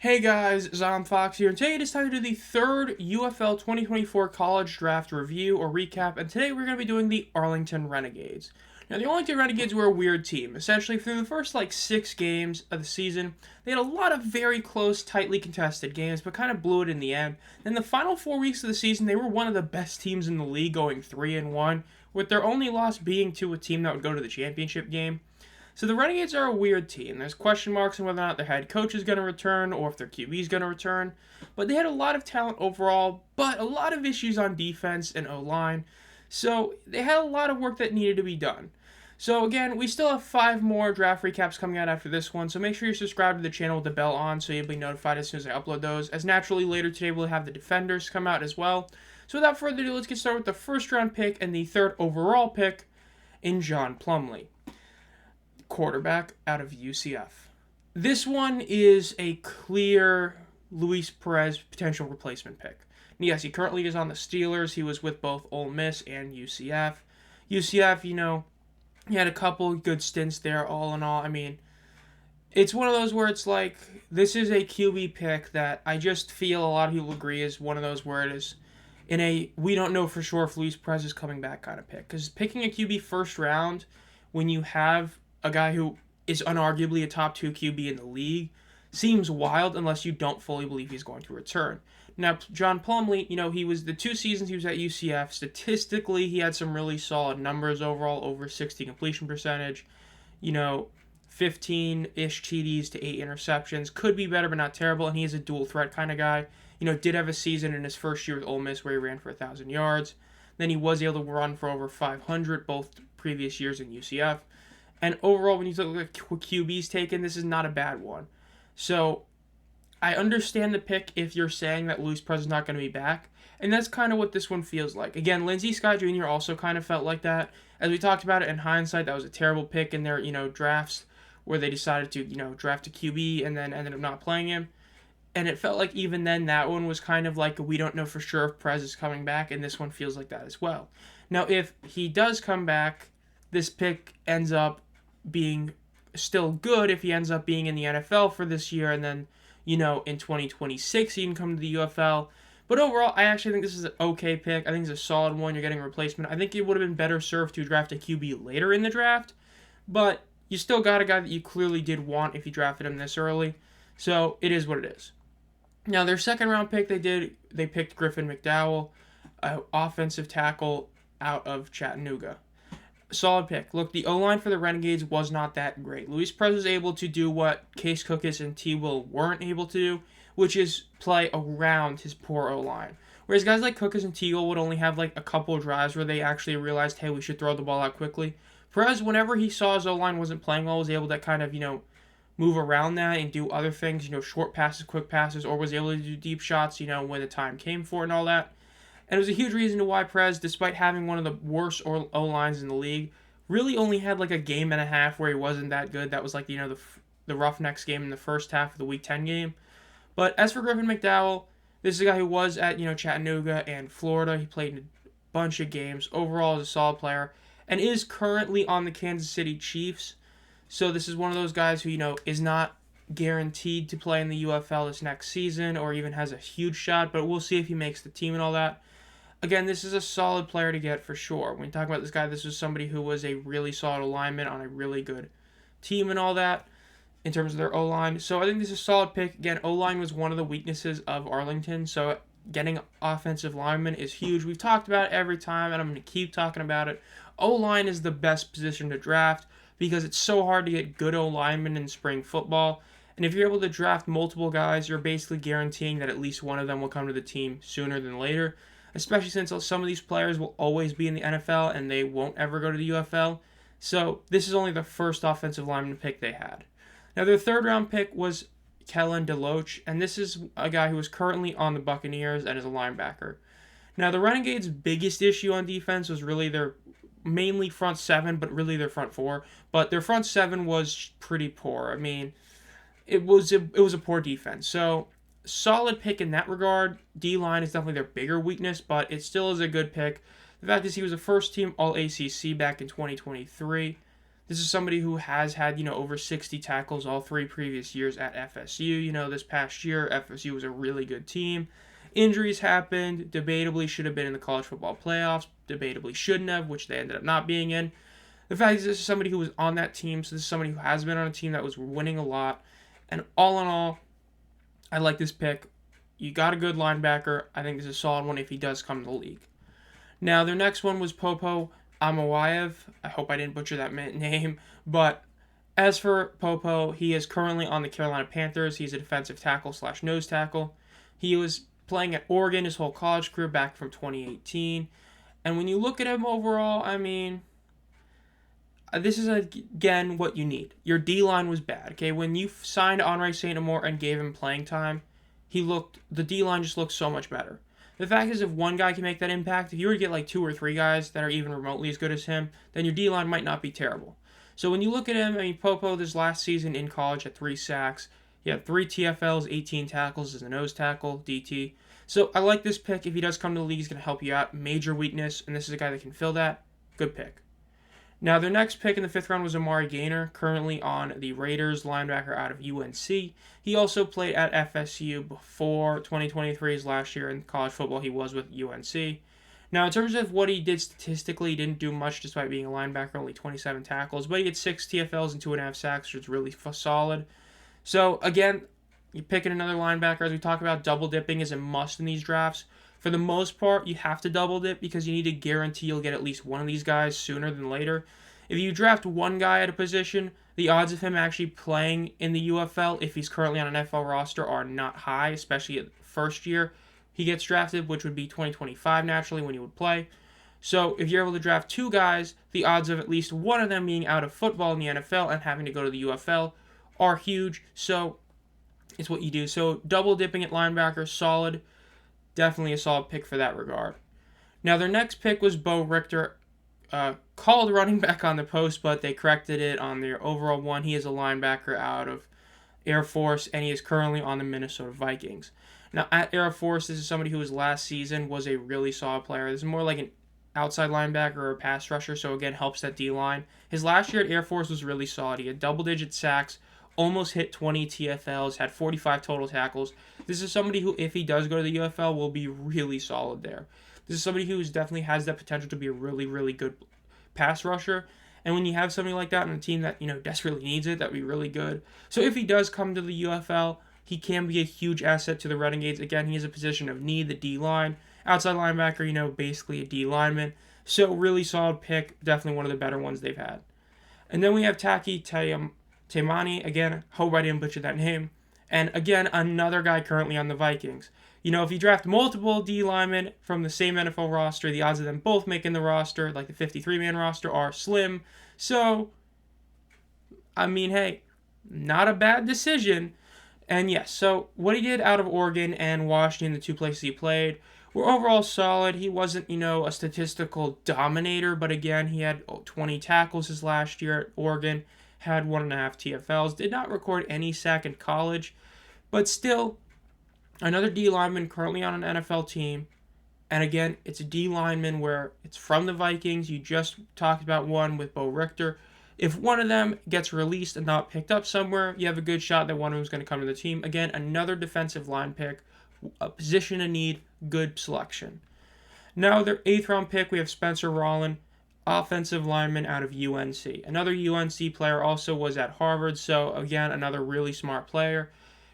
Hey guys, Zom Fox here, and today it is time to do the third UFL 2024 College Draft review or recap, and today we're going to be doing the Arlington Renegades. Now, the Arlington Renegades were a weird team. Essentially, through the first 6 games of the season, they had a lot of very close, tightly contested games, but kind of blew it in the end. Then the final 4 weeks of the season, they were one of the best teams in the league, going 3-1, with their only loss being to a team that would go to the championship game. So the Renegades are a weird team. There's question marks on whether or not their head coach is going to return or if their QB is going to return. But they had a lot of talent overall, but a lot of issues on defense and O-line. So they had a lot of work that needed to be done. So again, we still have 5 more draft recaps coming out after this one, so make sure you subscribe to the channel with the bell on so you'll be notified as soon as I upload those, as naturally later today we'll have the defenders come out as well. So without further ado, let's get started with the first round pick and the third overall pick in John Plumlee, quarterback out of UCF. This one is a clear Luis Perez potential replacement pick. Yes, he currently is on the Steelers. He was with both Ole Miss and UCF. UCF, he had a couple good stints there, all in all. I mean, it's one of those where it's like, this is a QB pick that I just feel a lot of people agree is one of those where it is in a we don't know for sure if Luis Perez is coming back kind of pick. Because picking a QB first round when you have a guy who is unarguably a top 2 QB in the league seems wild unless you don't fully believe he's going to return. Now, John Plumlee, he was the 2 seasons he was at UCF. Statistically, he had some really solid numbers overall, over 60 completion percentage, 15-ish TDs to 8 interceptions. Could be better, but not terrible, and he is a dual threat kind of guy. Did have a season in his first year with Ole Miss where he ran for 1,000 yards. Then he was able to run for over 500 both previous years in UCF. And overall, when you look at QB's taken, this is not a bad one. So I understand the pick if you're saying that Luis Perez is not going to be back. And that's kind of what this one feels like. Again, Lindsey Scott Jr. also kind of felt like that. As we talked about it in hindsight, that was a terrible pick in their, drafts where they decided to, draft a QB and then ended up not playing him. And it felt like even then that one was kind of like we don't know for sure if Perez is coming back, and this one feels like that as well. Now, if he does come back, this pick ends up being still good if he ends up being in the NFL for this year, and then, in 2026 he can come to the UFL. But overall, I actually think this is an okay pick. I think it's a solid one. You're getting a replacement. I think it would have been better served to draft a QB later in the draft, but you still got a guy that you clearly did want if you drafted him this early. So it is what it is. Now, their second round pick, they picked Griffin McDowell, an offensive tackle out of Chattanooga. Solid pick. Look, the O-line for the Renegades was not that great. Luis Perez was able to do what Case Cookus and T. Will weren't able to do, which is play around his poor O-line. Whereas guys like Cookus and T. Will would only have a couple of drives where they actually realized, hey, we should throw the ball out quickly. Perez, whenever he saw his O-line wasn't playing well, was able to kind of, move around that and do other things, short passes, quick passes, or was able to do deep shots, when the time came for it and all that. And it was a huge reason to why Perez, despite having one of the worst O-lines in the league, really only had a game and a half where he wasn't that good. That was the Roughnecks game in the first half of the Week 10 game. But as for Griffin McDowell, this is a guy who was at, Chattanooga and Florida. He played in a bunch of games. Overall, is a solid player and is currently on the Kansas City Chiefs. So this is one of those guys who, is not guaranteed to play in the UFL this next season or even has a huge shot, but we'll see if he makes the team and all that. Again, this is a solid player to get for sure. When you talk about this guy, this was somebody who was a really solid alignment on a really good team and all that in terms of their O-line. So I think this is a solid pick. Again, O-line was one of the weaknesses of Arlington, so getting offensive linemen is huge. We've talked about it every time, and I'm going to keep talking about it. O-line is the best position to draft because it's so hard to get good O-linemen in spring football. And if you're able to draft multiple guys, you're basically guaranteeing that at least one of them will come to the team sooner than later, especially since some of these players will always be in the NFL and they won't ever go to the UFL. So this is only the first offensive lineman pick they had. Now, their third round pick was Kellen DeLoach, and this is a guy who is currently on the Buccaneers and is a linebacker. Now, the Renegades' biggest issue on defense was really their mainly front 7, but really their front 4. But their front 7 was pretty poor. I mean, it was a poor defense. So solid pick in that regard. D-line is definitely their bigger weakness, but it still is a good pick. The fact is he was a first-team All-ACC back in 2023. This is somebody who has had, over 60 tackles all 3 previous years at FSU. This past year, FSU was a really good team. Injuries happened, debatably should have been in the college football playoffs, debatably shouldn't have, which they ended up not being in. The fact is, this is somebody who was on that team, so this is somebody who has been on a team that was winning a lot. And all in all, I like this pick. You got a good linebacker. I think this is a solid one if he does come to the league. Now, their next one was Popo Amawayev. I hope I didn't butcher that name. But as for Popo, he is currently on the Carolina Panthers. He's a defensive tackle / nose tackle. He was playing at Oregon his whole college career back from 2018. And when you look at him overall, I mean, this is, again, what you need. Your D-line was bad, okay? When you signed Henri St. Amour and gave him playing time, the D-line just looked so much better. The fact is, if one guy can make that impact, if you were to get like 2 or 3 guys that are even remotely as good as him, then your D-line might not be terrible. So when you look at him, I mean, Popo this last season in college had 3 sacks. He had 3 TFLs, 18 tackles as a nose tackle, DT. So I like this pick. If he does come to the league, he's going to help you out. Major weakness, and this is a guy that can fill that. Good pick. Now, their next pick in the 5th round was Amari Gaynor, currently on the Raiders, linebacker out of UNC. He also played at FSU before 2023's last year in college football. He was with UNC. Now, in terms of what he did statistically, he didn't do much despite being a linebacker, only 27 tackles, but he had 6 TFLs and 2.5 sacks, which is really solid. So, again, you're picking another linebacker. As we talk about, double dipping is a must in these drafts. For the most part, you have to double dip because you need to guarantee you'll get at least one of these guys sooner than later. If you draft one guy at a position, the odds of him actually playing in the UFL, if he's currently on an NFL roster, are not high, especially at first year he gets drafted, which would be 2025 naturally when he would play. So if you're able to draft 2 guys, the odds of at least one of them being out of football in the NFL and having to go to the UFL are huge. So it's what you do. So double dipping at linebacker, solid. Definitely a solid pick for that regard. Now, their next pick was Bo Richter, called running back on the post, but they corrected it on their overall one. He is a linebacker out of Air Force, and he is currently on the Minnesota Vikings. Now, at Air Force, this is somebody who was last season was a really solid player. This is more like an outside linebacker or a pass rusher, so again, helps that D-line. His last year at Air Force was really solid. He had double-digit sacks, almost hit 20 TFLs, had 45 total tackles. This is somebody who, if he does go to the UFL, will be really solid there. This is somebody who definitely has that potential to be a really, really good pass rusher. And when you have somebody like that on a team that, desperately needs it, that'd be really good. So if he does come to the UFL, he can be a huge asset to the Renegades. Again, he is a position of need, the D-line. Outside linebacker, basically a D lineman. So really solid pick, definitely one of the better ones they've had. And then we have Taki Taimani, again, hope I didn't butcher that name. And again, another guy currently on the Vikings. If you draft multiple D linemen from the same NFL roster, the odds of them both making the roster, like the 53-man roster, are slim. So, hey, not a bad decision. And yes, so what he did out of Oregon and Washington, the 2 places he played, were overall solid. He wasn't, a statistical dominator, but again, he had 20 tackles his last year at Oregon, had 1.5 TFLs, did not record any sack in college, but still, another D lineman currently on an NFL team. And again, it's a D lineman where it's from the Vikings. You just talked about one with Bo Richter. If one of them gets released and not picked up somewhere, you have a good shot that one of them is going to come to the team. Again, another defensive line pick, a position of need, good selection. Now, their 8th round pick, we have Spencer Rollin, offensive lineman out of UNC. Another UNC player also was at Harvard, so again, another really smart player.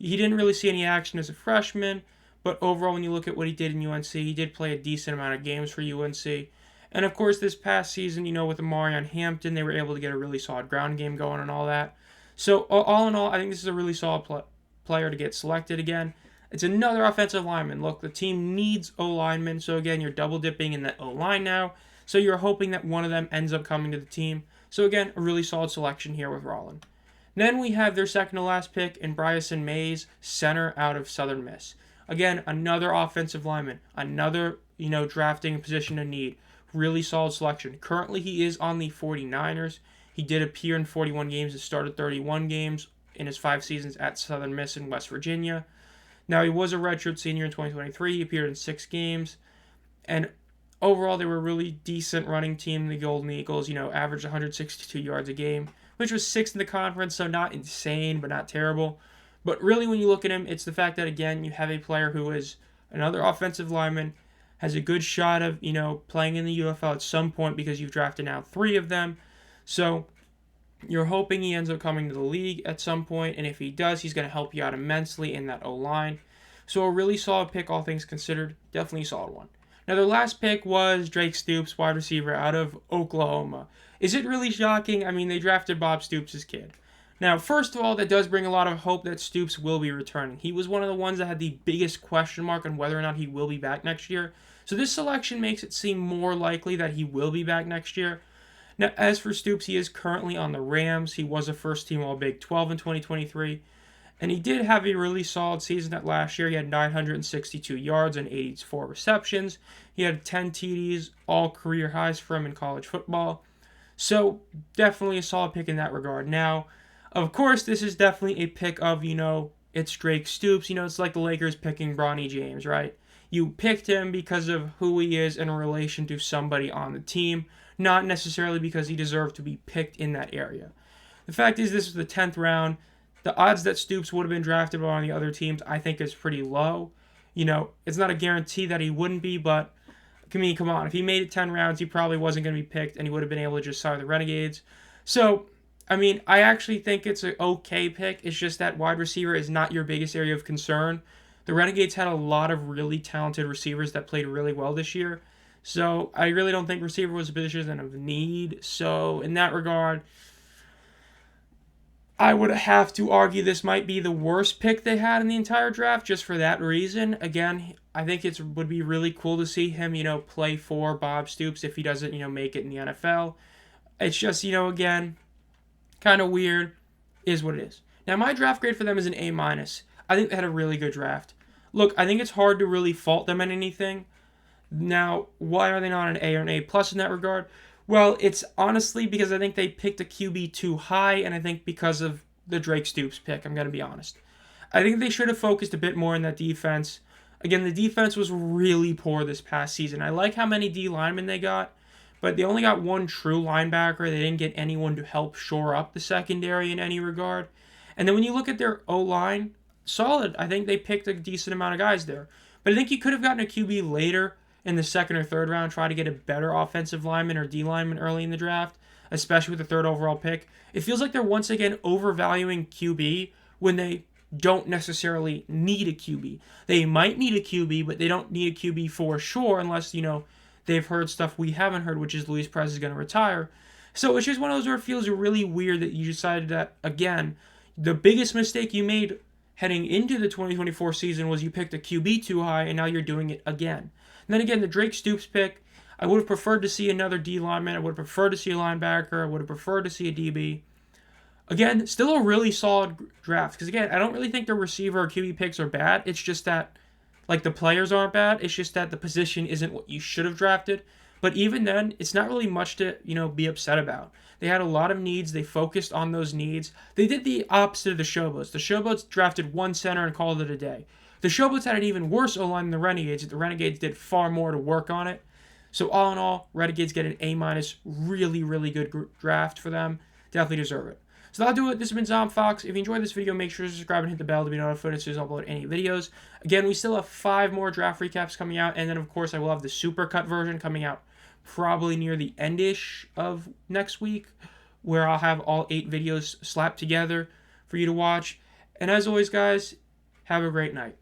He didn't really see any action as a freshman, but overall, when you look at what he did in UNC, he did play a decent amount of games for UNC. And of course, this past season, with Amarion Hampton, they were able to get a really solid ground game going and all that. So, all in all, I think this is a really solid player to get selected again. It's another offensive lineman. Look, the team needs O-linemen, so again, you're double dipping in that O-line now. So you're hoping that one of them ends up coming to the team. So again, a really solid selection here with Rollin. Then we have their second to last pick in Bryson Mays, center out of Southern Miss. Again, another offensive lineman, another, drafting position of need. Really solid selection. Currently, he is on the 49ers. He did appear in 41 games and started 31 games in his 5 seasons at Southern Miss in West Virginia. Now, he was a redshirt senior in 2023. He appeared in 6 games. And overall, they were a really decent running team. The Golden Eagles, averaged 162 yards a game, which was sixth in the conference, so not insane, but not terrible. But really, when you look at him, it's the fact that, again, you have a player who is another offensive lineman, has a good shot of, playing in the UFL at some point because you've drafted now 3 of them. So you're hoping he ends up coming to the league at some point, and if he does, he's going to help you out immensely in that O-line. So a really solid pick, all things considered. Definitely a solid one. Now, their last pick was Drake Stoops, wide receiver out of Oklahoma. Is it really shocking? I mean, they drafted Bob Stoops' kid. Now, first of all, that does bring a lot of hope that Stoops will be returning. He was one of the ones that had the biggest question mark on whether or not he will be back next year. So this selection makes it seem more likely that he will be back next year. Now, as for Stoops, he is currently on the Rams. He was a first-team All-Big 12 in 2023. And he did have a really solid season at last year. He had 962 yards and 84 receptions. He had 10 TDs, all career highs for him in college football. So definitely a solid pick in that regard. Now, of course, this is definitely a pick of, it's Drake Stoops. It's like the Lakers picking Bronny James, right? You picked him because of who he is in relation to somebody on the team, not necessarily because he deserved to be picked in that area. The fact is, this was the 10th round. The odds that Stoops would have been drafted by one of the other teams, I think, is pretty low. It's not a guarantee that he wouldn't be, but, come on. If he made it 10 rounds, he probably wasn't going to be picked, and he would have been able to just sign the Renegades. So, I actually think it's an okay pick. It's just that wide receiver is not your biggest area of concern. The Renegades had a lot of really talented receivers that played really well this year. So, I really don't think receiver was a position of need. So, in that regard, I would have to argue this might be the worst pick they had in the entire draft just for that reason. Again, I think it would be really cool to see him, play for Bob Stoops if he doesn't, make it in the NFL. It's just, again, kind of weird. Is what it is. Now, my draft grade for them is an A-. I think they had a really good draft. Look, I think it's hard to really fault them in anything. Now, why are they not an A or an A+ in that regard? Well, it's honestly because I think they picked a QB too high, and I think because of the Drake Stoops pick, I'm going to be honest. I think they should have focused a bit more on that defense. Again, the defense was really poor this past season. I like how many D linemen they got, but they only got one true linebacker. They didn't get anyone to help shore up the secondary in any regard. And then when you look at their O-line, solid. I think they picked a decent amount of guys there. But I think you could have gotten a QB later in the second or third round, try to get a better offensive lineman or D lineman early in the draft, especially with the third overall pick. It feels like they're once again overvaluing QB when they don't necessarily need a QB. They might need a QB, but they don't need a QB for sure unless, they've heard stuff we haven't heard, which is Luis Perez is going to retire. So it's just one of those where it feels really weird that you decided that, again, the biggest mistake you made heading into the 2024 season was you picked a QB too high, and now you're doing it again. And then again, the Drake Stoops pick, I would have preferred to see another D lineman. I would have preferred to see a linebacker. I would have preferred to see a DB. Again, still a really solid draft. Because again, I don't really think the receiver or QB picks are bad. It's just that, the players aren't bad. It's just that the position isn't what you should have drafted. But even then, it's not really much to, be upset about. They had a lot of needs. They focused on those needs. They did the opposite of the Showboats. The Showboats drafted one center and called it a day. The Showboats had an even worse O-line than the Renegades. The Renegades did far more to work on it. So all in all, Renegades get an A-. Really, really good draft for them. Definitely deserve it. So that'll do it. This has been Zom Fox. If you enjoyed this video, make sure to subscribe and hit the bell to be notified as soon as I upload any videos. Again, we still have 5 more draft recaps coming out. And then, of course, I will have the Supercut version coming out probably near the end-ish of next week, where I'll have all 8 videos slapped together for you to watch. And as always, guys, have a great night.